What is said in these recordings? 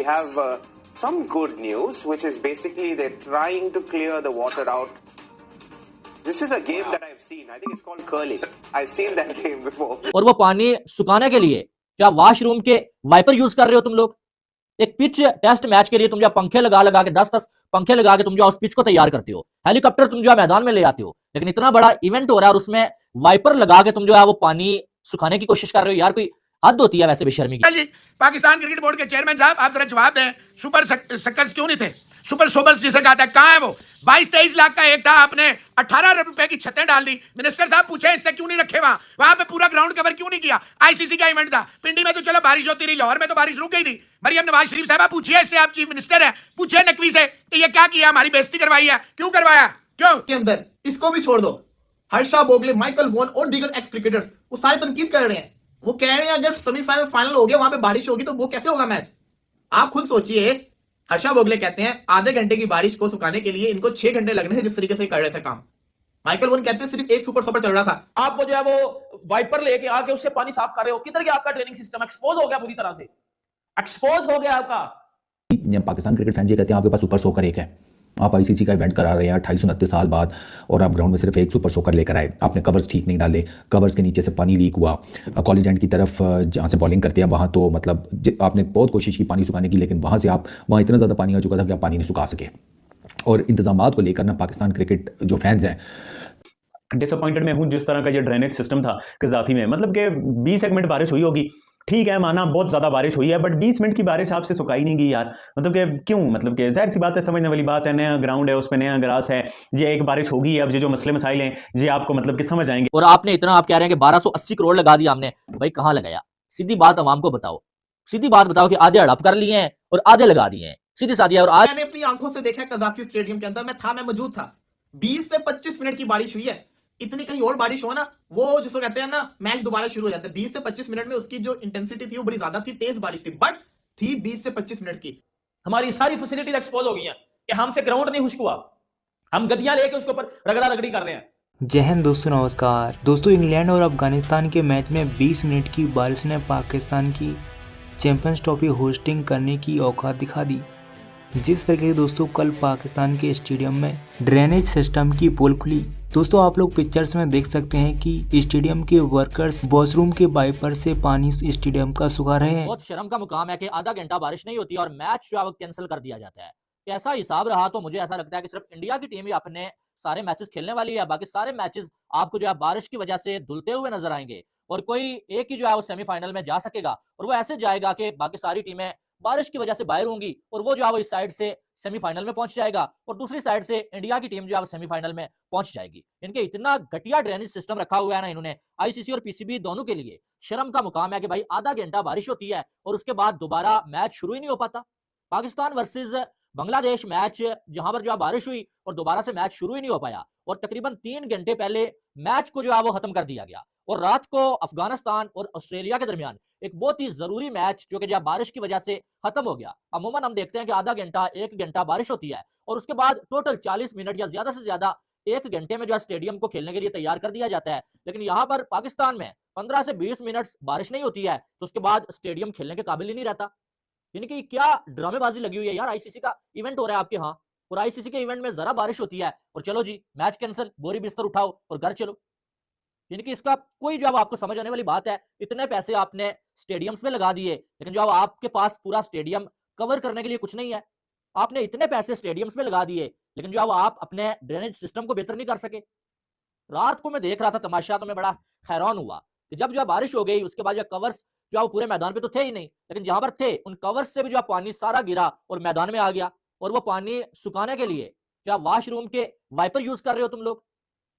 we have some good news, which is basically they're trying to clear the water out. This is a game that I've seen. I think it's called curling. I've seen that game before. और वो पानी सुखाने के लिए क्या washroom के wiper use कर रहे हो तुम लोग? एक पिच टेस्ट मैच के लिए तुम जो पंखे लगा लगा के 10-10 पंखे लगा के तुम जो उस पिच को तैयार करते हो, हेलीकॉप्टर तुम जो मैदान में ले आते हो, लेकिन इतना बड़ा इवेंट हो रहा है और उसमें वाइपर लगा के तुम जो है वो पानी सुखाने की कोशिश कर रहे हो। यार कोई हद होती है वैसे बेशर्मी की। पाकिस्तान क्रिकेट बोर्ड के चेयरमैन साहब, आप जरा जवाब दें, सुपर सक्कर्स क्यों नहीं थे? सुपर सोबर्स जिसे कहता है, कहां है वो? 22-23 लाख का एक था, आपने 18 रुपए की छतें डाल दी। मिनिस्टर साहब पूछे इससे क्यों नहीं रखे वहां पे पूरा ग्राउंड कवर क्यों नहीं किया? आईसीसी का इवेंट था, पिंडी में तो चलो बारिश होती रही, लाहौर में तो बारिश रुक गई थी। मरियम नवाज शरीफ साहब पूछिए इससे, आप चीफ मिनिस्टर है, पूछिए नकवी से कि ये क्या किया, हमारी बेइज्जती करवाई है, क्यों करवाया, क्यों? के अंदर इसको भी छोड़ दो, हर्षा भोगले, माइकल वॉन और दीगर एक्स क्रिकेटर्स वो सारे तनकीद कर रहे हैं। वो कह रहे हैं अगर सेमीफाइनल फाइनल हो गया वहां पे बारिश होगी तो वो कैसे होगा मैच? आप खुद सोचिए। हर्षा भोगले कहते हैं आधे घंटे की बारिश को सुखाने के लिए इनको 6 घंटे लगने हैं जिस तरीके से कर रहे थे काम। माइकल वॉन कहते हैं सिर्फ एक सुपर सॉपर चल रहा था। आप वो जो है वो वाइपर लेके आके उससे पानी साफ कर रहे हो। किधर गया आपका ट्रेनिंग सिस्टम? एक्सपोज हो गया, पूरी तरह से एक्सपोज हो गया आपका। पाकिस्तान क्रिकेट फैंस ये कहते हैं आपके पास सुपर सोकर एक है, आप आईसीसी का इवेंट करा रहे हैं 28-29 साल बाद और आप ग्राउंड में सिर्फ एक सुपर सोकर लेकर आए। आपने कवर्स ठीक नहीं डाले, कवर्स के नीचे से पानी लीक हुआ, कॉलेज एंड की तरफ जहाँ से बॉलिंग करते हैं वहाँ तो मतलब आपने बहुत कोशिश की पानी सुखाने की, लेकिन वहाँ से आप वहाँ इतना ज़्यादा पानी आ चुका था कि आप पानी नहीं सुखा सके। और इंतजामात को लेकर ना पाकिस्तान क्रिकेट जो फैंस हैं डिसअपॉइंटेड में हूँ जिस तरह का ये ड्रेनेज सिस्टम था कज़ाफी में। मतलब कि 20 मिनट बारिश हुई होगी, ठीक है, माना बहुत ज़्यादा बारिश हुई है, बट 20 मिनट की बारिश आपसे सुखाई नहीं गई यार। मतलब कि क्यों? मतलब कि जाहिर सी बात है, समझने वाली बात है, नया ग्राउंड है, उस पर नया ग्रास है, ये एक बारिश होगी, अब ये जो मसले मसाइल हैं ये आपको मतलब कि समझ आएंगे। और आपने इतना, आप कह रहे हैं कि 1280 करोड़ लगा दिया हमने, भाई कहाँ लगाया? सीधी बात अवाम को बताओ, सीधी बात बताओ कि आधे हड़प कर लिए हैं और आधे लगा दिए हैं, सीधी साधी। और आज मैंने अपनी आंखों से देखा कज़ाफी स्टेडियम के अंदर, मैं मौजूद था। 20 से 25 मिनट की बारिश हुई है। इतनी कहीं और बारिश हो ना, वो जिसको कहते हैं ना मैच दोबारा शुरू हो जाता है। 20 से 25 मिनट में उसकी जो इंटेंसिटी थी वो बड़ी ज्यादा थी, तेज बारिश थी, बट थी 20 से 25 मिनट की। हमारी सारी फैसिलिटीज एक्सपोज हो गई हैं कि हमसे ग्राउंड नहीं खुश्क हुआ, हम गद्दियां लेके उसके ऊपर रगड़ा रगड़ी कर रहे हैं। जय हिंद दोस्तों, नमस्कार दोस्तों। इंग्लैंड और अफगानिस्तान के मैच में 20 मिनट की बारिश ने पाकिस्तान की चैंपियंस ट्रॉफी होस्टिंग करने की औकात दिखा दी। जिस तरीके से दोस्तों कल पाकिस्तान के स्टेडियम में ड्रेनेज सिस्टम की पोल खुली, दोस्तों आप लोग पिक्चर्स में देख सकते हैं कि स्टेडियम के वर्कर्स वॉशरूम के वाइपर से पानी स्टेडियम का सुखा रहे हैं। बहुत शर्म का मुकाम है कि आधा घंटा बारिश नहीं होती और मैच जो है वो कैंसिल कर दिया जाता है। ऐसा हिसाब रहा तो मुझे ऐसा लगता है कि सिर्फ इंडिया की टीम ही अपने सारे मैचेस खेलने वाली है, बाकी सारे मैचेस आपको जो है बारिश की वजह से धुलते हुए नजर आएंगे और कोई एक ही जो है वो सेमीफाइनल में जा सकेगा और वो ऐसे जाएगा कि बाकी सारी टीमें बारिश की वजह से बाहर होंगी और वो जो है वो इस साइड से सेमीफाइनल में पहुंच जाएगा और दूसरी साइड से इंडिया की टीम जो है वो सेमीफाइनल में पहुंच जाएगी। इनके इतना घटिया ड्रेनेज सिस्टम रखा हुआ है ना इन्होंने, आईसीसी और पीसीबी दोनों के लिए शर्म का मुकाम है कि भाई आधा घंटा बारिश होती है और उसके बाद दोबारा मैच शुरू ही नहीं हो पाता। पाकिस्तान वर्सेज बांग्लादेश मैच जहां पर जो है बारिश हुई और दोबारा से मैच शुरू ही नहीं हो पाया और तकरीबन 3 घंटे पहले मैच को जो है वो खत्म कर दिया गया और रात को अफगानिस्तान और ऑस्ट्रेलिया के दरमियान एक बहुत ही जरूरी मैच जो कि जब बारिश की वजह से खत्म हो गया। अमूमन हम देखते हैं कि आधा घंटा 1 घंटा बारिश होती है और उसके बाद टोटल 40 मिनट या ज्यादा से ज्यादा 1 घंटे में जो है स्टेडियम को खेलने के लिए तैयार कर दिया जाता है। लेकिन यहाँ पर पाकिस्तान में 15 से 20 मिनट बारिश नहीं होती है तो उसके बाद स्टेडियम खेलने के काबिल ही नहीं रहता। यानी कि क्या ड्रामेबाजी लगी हुई है यार। आईसीसी का इवेंट हो रहा है आपके यहाँ और आईसीसी के इवेंट में जरा बारिश होती है और चलो जी मैच कैंसिल, बोरी बिस्तर उठाओ और घर चलो। यानी कि इसका कोई जो आपको समझ आने वाली बात है, इतने पैसे आपने स्टेडियम्स में लगा दिए लेकिन जो आपके पास पूरा स्टेडियम कवर करने के लिए कुछ नहीं है। आपने इतने पैसे स्टेडियम्स में लगा दिए लेकिन जो आप अपने ड्रेनेज सिस्टम को बेहतर नहीं कर सके। रात को मैं देख रहा था तमाशा तो मैं बड़ा हैरान हुआ कि जब जो बारिश हो गई उसके बाद जो कवर्स जो पूरे मैदान पे तो थे ही नहीं, लेकिन जहां पर थे उन कवर्स से भी जो पानी सारा गिरा और मैदान में आ गया और वो पानी सुखाने के लिए जो वॉशरूम के वाइपर यूज कर रहे हो तुम लोग।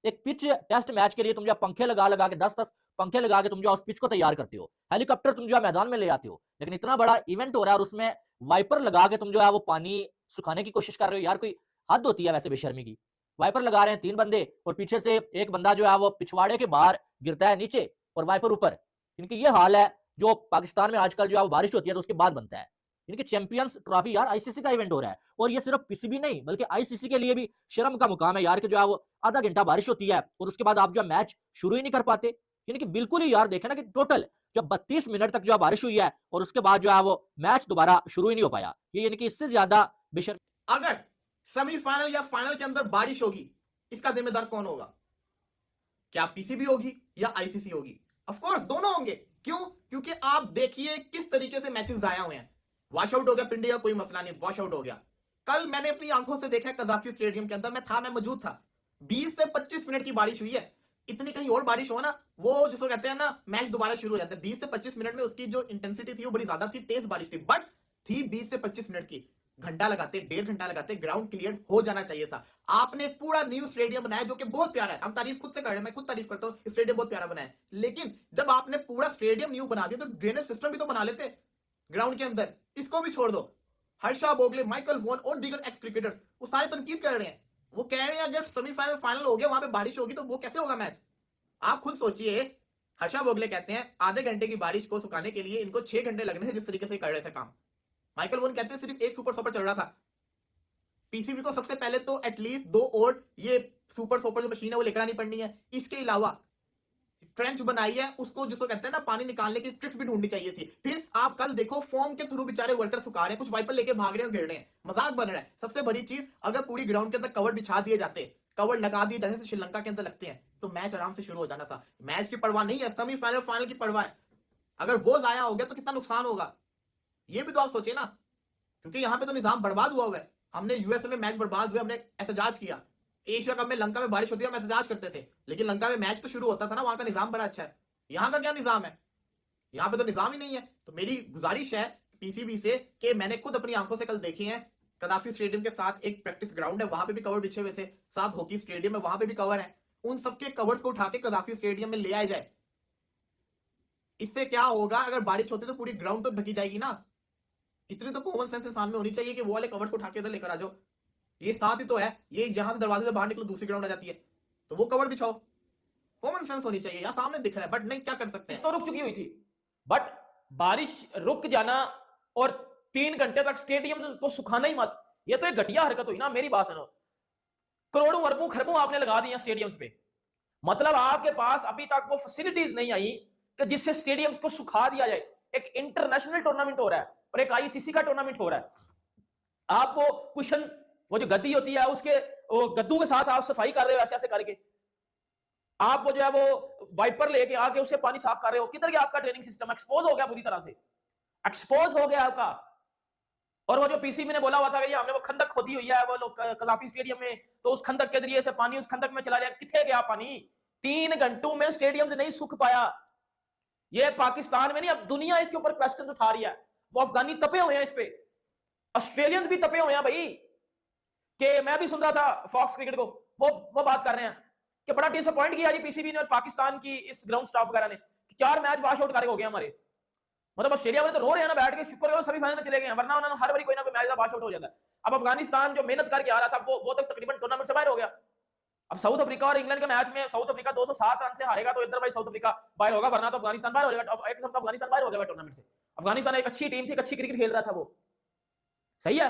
एक पिच टेस्ट मैच के लिए तुम जो पंखे लगा लगा के 10-10 पंखे लगा के तुम जो उस पिच को तैयार करते हो, हेलीकॉप्टर तुम जो मैदान में ले आते हो, लेकिन इतना बड़ा इवेंट हो रहा है और उसमें वाइपर लगा के तुम जो है वो पानी सुखाने की कोशिश कर रहे हो। यार कोई हद होती है वैसे बेशर्मी की। वाइपर लगा रहे हैं 3 बंदे और पीछे से एक बंदा जो है वो पिछवाड़े के बाहर गिरता है नीचे और वाइपर ऊपर। इनकी ये हाल है जो पाकिस्तान में आजकल जो है वो बारिश होती है तो उसके बाद बनता है। इनकी चैंपियंस ट्रॉफी यार आईसीसी का इवेंट हो रहा है और ये सिर्फ पीसीबी नहीं बल्कि आईसीसी के लिए भी शर्म का मुकाम है यार कि जो है वो आधा घंटा बारिश होती है और उसके बाद आप जो मैच शुरू ही नहीं कर पाते। यानी कि बिल्कुल ही यार देखे ना कि टोटल जब 32 मिनट तक जो है बारिश हुई है और उसके बाद जो है वो मैच दोबारा शुरू ही नहीं हो पाया। ये यानी कि इससे ज्यादा बेशर अगर सेमीफाइनल या फाइनल के अंदर बारिश होगी, इसका जिम्मेदार कौन होगा? क्या पीसीबी होगी या आईसीसी होगी? ऑफ कोर्स दोनों होंगे। क्यों? क्योंकि आप देखिए किस तरीके से मैचेस जाया हुए हैं। वॉश आउट हो गया पिंडी का, कोई मसला नहीं, वॉश आउट हो गया। कल मैंने अपनी आंखों से देखा कदाफी स्टेडियम के अंदर, मैं मौजूद था। 20 से 25 मिनट की बारिश हुई है। इतनी कहीं और बारिश हो ना, वो जिसको कहते हैं ना मैच दोबारा शुरू हो जाता है। 20 से 25 मिनट में उसकी जो इंटेंसिटी थी वो बड़ी ज्यादा थी, तेज बारिश थी, बट थी 20 से 25 मिनट की। घंटा लगाते, 1.5 घंटा लगाते, ग्राउंड क्लियर हो जाना चाहिए था। आपने एक पूरा न्यू स्टेडियम बनाया जो कि बहुत प्यारा है, हम तारीफ खुद से कर रहे हैं, मैं खुद तारीफ करता हूं, स्टेडियम बहुत प्यारा बनाया है। लेकिन जब आपने पूरा स्टेडियम न्यू बना दिया तो ड्रेनेज सिस्टम भी तो बना लेते ग्राउंड के अंदर। इसको भी छोड़ दो। हर्षा बोगले, माइकल वॉन और दीगर एक्स क्रिकेटर्स वो सारे तनकीद कर रहे हैं। वो कह रहे हैं अगर सेमीफाइनल फाइनल हो गया, वहां पे बारिश होगी तो वो कैसे होगा मैच? आप खुद सोचिए। हर्षा बोगले कहते हैं आधे घंटे की बारिश को सुखाने के लिए इनको 6 घंटे लगने हैं, जिस तरीके से कर रहे थे काम। माइकल वॉन कहते हैं सिर्फ एक सुपर सोपर चल रहा था। पीसीबी को सबसे पहले तो एटलीस्ट 2 और ये सुपर सोपर जो मशीन है वो लेकर आनी पड़नी है। इसके अलावा ट्रेंच बनाई है, उसको जिसको कहते हैं ना पानी निकालने की ट्रिक्स भी ढूंढनी चाहिए थी। फिर आप कल देखो फोम के थ्रू बेचारे वर्कर सुखा रहे हैं, कुछ वाइपर लेके भाग रहे हैं, गिर रहे हैं, मजाक बन रहा है। सबसे बड़ी चीज, अगर पूरी ग्राउंड के अंदर कवर बिछा दिए जाते, कवर लगा दिए जैसे श्रीलंका के अंदर लगते हैं, तो मैच आराम से शुरू हो जाना था। मैच की परवाह नहीं है, सेमीफाइनल फाइनल की परवाह है। अगर वो जाया हो गया तो कितना नुकसान होगा, ये भी तो आप सोचिए ना। क्योंकि यहां पे तो निजाम बर्बाद हुआ है। हमने यूएसए में मैच बर्बाद हुए, हमने एहतजाज किया। एशिया कप में लंका में बारिश होती है, हम एहतजाज करते थे, लेकिन लंका में मैच तो शुरू होता था ना, वहां का निजाम बड़ा अच्छा है। यहां का क्या निजाम है? यहां पे तो निजाम ही नहीं है। तो मेरी गुजारिश है पीसीबी से कि मैंने खुद अपनी आंखों से कल देखी है, कदाफी स्टेडियम के साथ एक प्रैक्टिस ग्राउंड है, वहां पे भी कवर बिछे हुए थे, साथ हॉकी स्टेडियम है, वहां पे भी कवर है। उन सबके कवर्स को उठा के कदाफी स्टेडियम में ले आया जाए। इससे क्या होगा, अगर बारिश होती तो पूरी ग्राउंड तो ढकी जाएगी ना। इतनी तो कॉमन सेंस इंसान में होनी चाहिए कि वो वाले कवर्स को उठा के इधर लेकर आ जाओ। ये साथ ही तो है, ये जहां से दरवाजे से बाहर निकलो दूसरी ग्राउंड आ जाती है, तो वो कवर बिछाओ। कॉमन सेंस होनी चाहिए। यहाँ सामने दिख रहा है, बट नहीं, क्या कर सकते हैं। तो रुक चुकी हुई थी, बट बारिश रुक जाना और 3 घंटे तक स्टेडियम को सुखाना ही मत, ये तो एक घटिया हरकत हुई ना। मेरी बात सुनो, करोड़ों अरबों खरबों आपने लगा दिया स्टेडियम्स पे, मतलब आपके पास अभी तक वो फैसिलिटीज नहीं आई कि जिससे स्टेडियम्स को सुखा दिया जाए। एक इंटरनेशनल टूर्नामेंट हो रहा है और एक आईसीसी का टूर्नामेंट हो रहा है। आप वो कुशन, वो जो गद्दी होती है, उसके वो गद्दों के साथ आप सफाई कर रहे हो ऐसे ऐसे करके, आप वो जो है वो वाइपर लेके आके उससे पानी साफ कर रहे हो। किधर गया आपका ट्रेनिंग सिस्टम? एक्सपोज हो गया, पूरी तरह से एक्सपोज हो गया आपका। और वो जो पीसीबी ने बोला हुआ था कि हमने वो खंदक खोदी हुई है वो लोग कदाफी स्टेडियम में, तो उस खंदक के जरिए से पानी उस खंदक में चला गया। कितने गया पानी? 3 घंटों में स्टेडियम से नहीं सूख पाया। ये पाकिस्तान में नहीं, अब दुनिया इसके ऊपर क्वेश्चन उठा रही है। वो अफगानी तपे हुए हैं इस पे, ऑस्ट्रेलियंस भी तपे हुए हैं भाई। कि मैं भी सुन रहा था फॉक्स क्रिकेट को, वो बात कर रहे हैं कि बड़ा डिसअपॉइंट किया जी पीसीबी ने और पाकिस्तान की इस ग्राउंड स्टाफ वगैरह ने, 4 मैच वॉश आउट करके हो गए हमारे। मतलब ऑस्ट्रेलिया वाले तो रो रहे हैं ना बैठ के, शुक्र करो सेमीफाइनल में चले गए, वरना उन्होंने हर बार कोई ना कोई मैच वॉश आउट हो जाता है। अब अफगानिस्तान जो मेहनत करके आ रहा था वो तो तकरीबन टूर्नामेंट से बाहर हो गया। अब साउथ अफ्रीका और इंग्लैंड के मैच में साउथ अफ्रीका 207 रन से हारेगा तो इधर भाई साउथ अफ्रीका बाहर होगा, वरना तो अफगानिस्तान बाहर हो जाएगा। एक किस्म का अफगानिस्तान बाहर हो गया टूर्नामेंट से। अफगानिस्तान एक अच्छी टीम थी, अच्छी क्रिकेट खेल रहा था वो, सही है।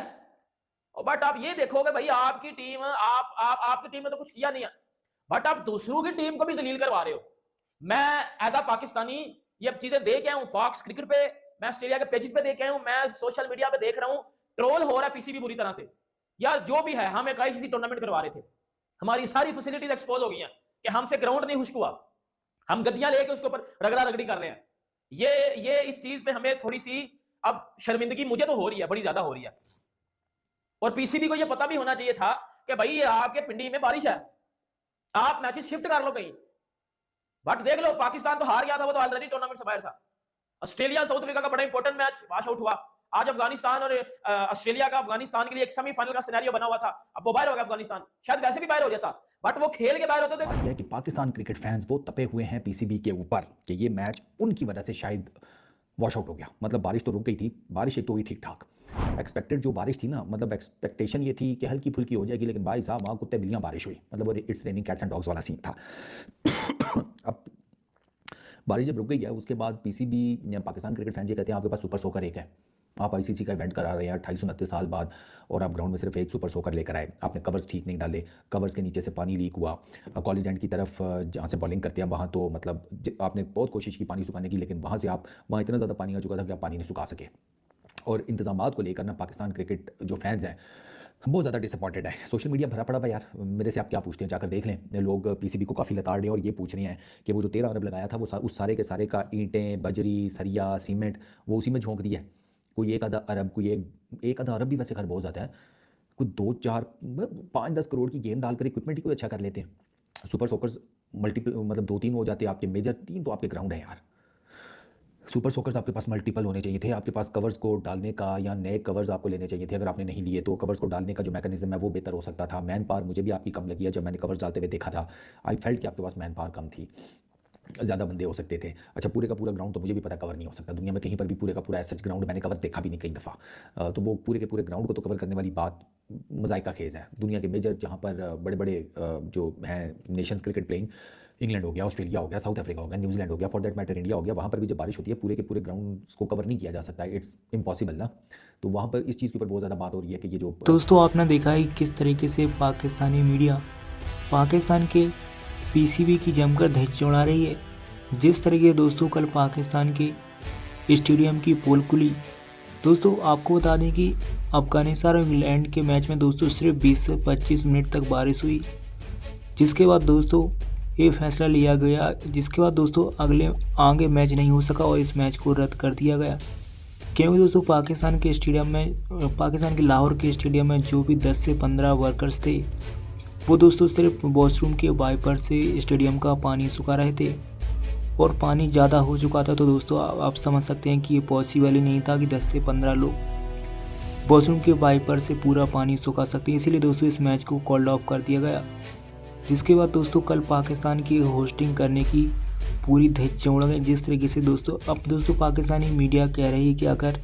बट आप ये देखोगे भाई, आपकी टीम आपकी टीम ने तो कुछ किया नहीं है, बट आप दूसरों की टीम को भी जलील करवा रहे हो। मैं एज अ पाकिस्तानी ये चीजें देख आया हूं, फॉक्स क्रिकेट पे, मैं ऑस्ट्रेलिया के पेजेस पे देख आया हूं, मैं सोशल मीडिया पे देख रहा हूं, ट्रोल हो रहा है पीसीबी बुरी तरह से। या जो भी है, हम एक आईसीसी टूर्नामेंट करवा रहे थे, हमारी सारी फैसिलिटीज एक्सपोज हो गई हैं कि हमसे ग्राउंड नहीं खुश्क हुआ, हम गद्दियां लेके उसके ऊपर रगड़ा रगड़ी कर रहे हैं। ये इस चीज पे हमें थोड़ी सी अब शर्मिंदगी मुझे तो हो रही है, बड़ी ज्यादा हो रही है। और पीसीबी को ये पता भी होना चाहिए था कि भाई ये आपके पिंडी में बारिश है, आप मैचेस शिफ्ट कर लो कहीं। बट देख लो, पाकिस्तान तो हार गया था, वो तो ऑलरेडी टूर्नामेंट से बाहर था। ऑस्ट्रेलिया साउथ अफ्रीका का बड़ा इंपॉर्टेंट मैच वॉश आउट हुआ। आज अफगानिस्तान और ऑस्ट्रेलिया का, अफगानिस्तान के लिए एक सेमीफाइनल का सिनेरियो बना हुआ था, अब वो बाहर हो गया अफगानिस्तान, शायद वैसे भी बाहर हो जाता, बट वो खेल के बाहर होते थे। यह कि पाकिस्तान क्रिकेट फैंस बहुत तपे हुए हैं पीसीबी के ऊपर कि ये मैच उनकी वजह से शायद वॉश आउट हो गया। मतलब बारिश तो रुक गई थी, बारिश एक तो हुई ठीक ठाक, एक्सपेक्टेड जो बारिश थी ना, मतलब एक्सपेक्टेशन ये थी कि हल्की फुल्की हो जाएगी, लेकिन भाई साहब वहाँ कुत्ते बिल्लियाँ बारिश हुई, मतलब it's raining cats and dogs वाला सीन था। अब बारिश जब रुक गई है, उसके बाद पीसीबी पाकिस्तान क्रिकेट फैंस ये कहते हैं आपके पास सुपर सोकर एक है, आप आईसीसी का इवेंट करा रहे हैं 28-29 साल बाद और आप ग्राउंड में सिर्फ एक सुपर सोकर लेकर आए। आपने कवर्स ठीक नहीं डाले, कवर्स के नीचे से पानी लीक हुआ। कॉलेज एंड की तरफ जहाँ से बॉलिंग करते हैं वहाँ तो मतलब आपने बहुत कोशिश की पानी सुखाने की, लेकिन वहाँ से वहाँ इतना ज़्यादा पानी आ चुका था कि आप पानी नहीं सुखा सके। और इंतजामात को लेकर ना पाकिस्तान क्रिकेट जो फैंस हैं बहुत ज़्यादा डिसअपॉइंटेड है। सोशल मीडिया भरा पड़ा है यार, मेरे से आप क्या पूछते हैं, जाकर देख लें। लोग पीसीबी को काफ़ी लताड़ रहे हैं और ये पूछ रहे हैं कि वो जो 13 अरब लगाया था वो उस सारे के सारे का ईंटें, बजरी, सरिया, सीमेंट वो उसी में झोंक दिया है। कोई एक आधा अरब, कोई एक आधा अरब भी वैसे खर्च बहुत ज़्यादा है, कोई 2-4 5-10 करोड़ की गेम डालकर इक्विपमेंट ही कोई अच्छा कर लेते हैं। सुपर सोकर्स मल्टीपल मतलब 2-3 हो जाते हैं आपके, मेजर 3 तो आपके ग्राउंड है यार। सुपर सोकर्स आपके पास मल्टीपल होने चाहिए थे, आपके पास कवर्स को डालने का या नए कवर्स आपको लेने चाहिए थे। अगर आपने नहीं लिए तो कवर्स को डालने का जो मैकेनिज्म है वो बेहतर हो सकता था। मैन पावर मुझे भी आपकी कम लगी है, जब मैंने कवर्स डालते हुए देखा था आई फेल्ट कि आपके पास मैन पावर कम थी, ज़्यादा बंदे हो सकते थे। अच्छा, पूरे का पूरा ग्राउंड तो मुझे भी पता कवर नहीं हो सकता, दुनिया में कहीं पर भी पूरे का पूरा ऐसा ग्राउंड मैंने कवर देखा भी नहीं कई दफ़ा। तो वो पूरे के पूरे ग्राउंड को तो कवर करने वाली बात मज़ाइका खेज़ है। दुनिया के मेजर जहाँ पर बड़े बड़े जो हैं नेशंस क्रिकेट प्लेइंग, इंग्लैंड हो गया, ऑस्ट्रेलिया हो गया, साउथ अफ्रीका हो गया, न्यूजीलैंड हो गया, फॉर दैट मैटर इंडिया हो गया, वहाँ पर भी जब बारिश होती है पूरे के पूरे ग्राउंड को कवर नहीं किया जा सकता, इट्स इम्पॉसिबल ना। तो वहाँ पर इस चीज़ के ऊपर बहुत ज़्यादा बात हो रही है कि ये जो दोस्तों आपने देखा है किस तरीके से पाकिस्तानी मीडिया पाकिस्तान के पीसीबी की जमकर धज्जी उड़ा रही है। जिस तरीके दोस्तों कल पाकिस्तान के स्टेडियम की पोल खुली, दोस्तों आपको बता दें कि अफगानिस्तान और इंग्लैंड के मैच में दोस्तों सिर्फ 20 से 25 मिनट तक बारिश हुई, जिसके बाद दोस्तों ये फैसला लिया गया, जिसके बाद दोस्तों आगे मैच नहीं हो सका और इस मैच को रद्द कर दिया गया। क्योंकि दोस्तों पाकिस्तान के लाहौर के स्टेडियम में जो भी 10 से 15 वर्कर्स थे वो दोस्तों सिर्फ वॉशरूम के वाइपर से स्टेडियम का पानी सुखा रहे थे और पानी ज़्यादा हो चुका था। तो दोस्तों आप समझ सकते हैं कि ये पॉसिबल ही नहीं था कि 10 से 15 लोग वॉशरूम के वाइपर से पूरा पानी सुखा सकते हैं। इसीलिए दोस्तों इस मैच को कॉल्ड ऑफ कर दिया गया, जिसके बाद दोस्तों कल पाकिस्तान की होस्टिंग करने की पूरी धज्जी उड़ गई। जिस तरीके से दोस्तों अब दोस्तों पाकिस्तानी मीडिया कह रही है कि अगर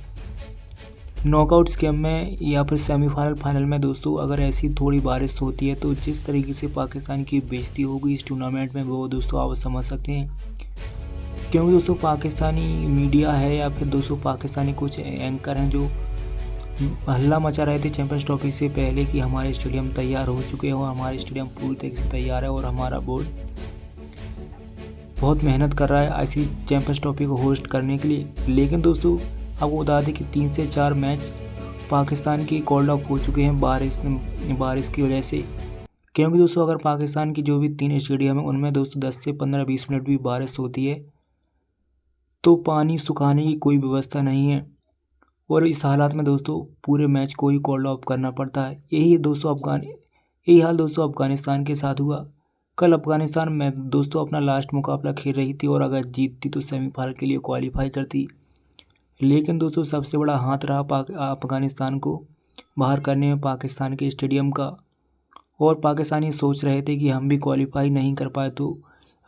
नॉकआउट गेम में या फिर सेमीफाइनल फाइनल में दोस्तों अगर ऐसी थोड़ी बारिश होती है तो जिस तरीके से पाकिस्तान की बेइज्जती होगी इस टूर्नामेंट में वो दोस्तों आप समझ सकते हैं। क्योंकि दोस्तों पाकिस्तानी मीडिया है या फिर दोस्तों पाकिस्तानी कुछ एंकर हैं जो हल्ला मचा रहे थे चैंपियंस ट्रॉफी से पहले कि हमारे स्टेडियम तैयार हो चुके हैं और हमारे स्टेडियम पूरी तरीके से तैयार है और हमारा बोर्ड बहुत मेहनत कर रहा है ऐसी चैंपियंस ट्रॉफी को होस्ट करने के लिए। लेकिन दोस्तों आपको बता दें कि 3 से 4 मैच पाकिस्तान के कॉल्ड ऑफ हो चुके हैं बारिश की वजह से। क्योंकि दोस्तों अगर पाकिस्तान की जो भी 3 स्टेडियम है उनमें दोस्तों 10 से 15-20 मिनट भी बारिश होती है तो पानी सुखाने की कोई व्यवस्था नहीं है और इस हालात में दोस्तों पूरे मैच को ही कॉल्ड ऑफ करना पड़ता है। यही हाल दोस्तों अफगानिस्तान के साथ हुआ। कल अफगानिस्तान में दोस्तों अपना लास्ट मुकाबला खेल रही थी और अगर जीतती तो सेमीफाइनल के लिए क्वालिफाई करती, लेकिन दोस्तों सबसे बड़ा हाथ रहा अफगानिस्तान को बाहर करने में पाकिस्तान के स्टेडियम का। और पाकिस्तानी सोच रहे थे कि हम भी क्वालिफाई नहीं कर पाए तो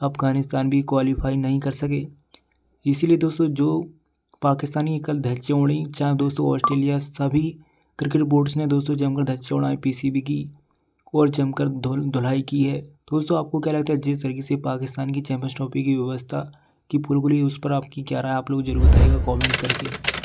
अफगानिस्तान भी क्वालिफाई नहीं कर सके। इसीलिए दोस्तों जो पाकिस्तानी कल धज्जियां उड़ी, चाहे दोस्तों ऑस्ट्रेलिया, सभी क्रिकेट बोर्ड्स ने दोस्तों जमकर धज्जियां उड़ाई पीसीबी की और जमकर धुलाई की है। दोस्तों आपको क्या लगता है जिस तरीके से पाकिस्तान की चैंपियंस ट्रॉफी की व्यवस्था की पुल खुली उस पर आपकी क्या राय, आप लोग जरूर बताइएगा कमेंट करके।